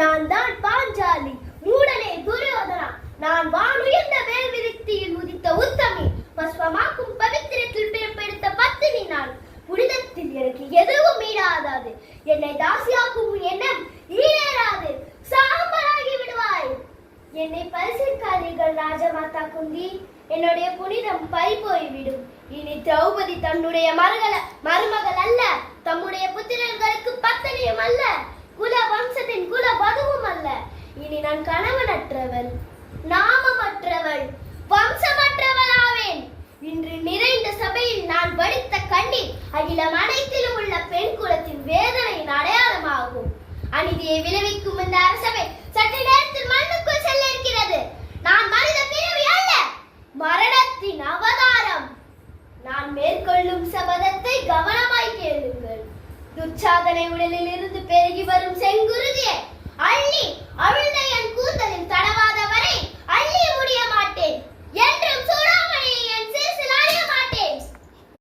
நான் தான் பாஞ்சாலி, மூடனே துரியோதனா. நான் வானுயர்ந்த வேல் விருத்தியில் உதித்த உத்தமி, பஸ்வமாக்கும் பவித்திரத்தில் பிறப்பெடுத்த பத்தினி. நான் புனிதத்தில் எனக்கு எதுவும் ஈடாகாது. என்னை தாசியாக்கும் எண்ணம் ஈடேறாது. சாம்பலாகி விடுவாய். என்னை பரிசிக்காதீர்கள் ராஜமாதா குந்தி. என்னுடைய புனிதம் பறிபோய்விடும். இனி திரௌபதி தன்னுடைய மருமகள் அல்ல, தம்முடைய புத்திரர்களுக்கு பத்தினியும் அல்ல, குல வம்சத்தின் குல வதுவும் அல்ல. இனி நான் கணவனற்றவள், நாமமற்றவள், வம்சமற்றவள் ஆவேன். இன்று நிறைந்த சபையில் நான் வடித்த கண்ணீர் அகிலம் அனைத்திலும் உள்ள பெண் குலத்தின் வேதனையின் அடையாளமாகும். அநீதியை விளைவிக்கும் இந்த அரசவை சற்று நேரத்தில் மண்ணுக்குள் செல்ல இருக்கிறது. நான் மனித பிறவி அல்ல, மரணத்தின் அவதாரம். நான் மேற்கொள்ளும் சபதத்தை கவனமாய் கேளுங்கள். துச்சாதனை உடலில் இருந்து பெருகி வரும் செங்குருதியை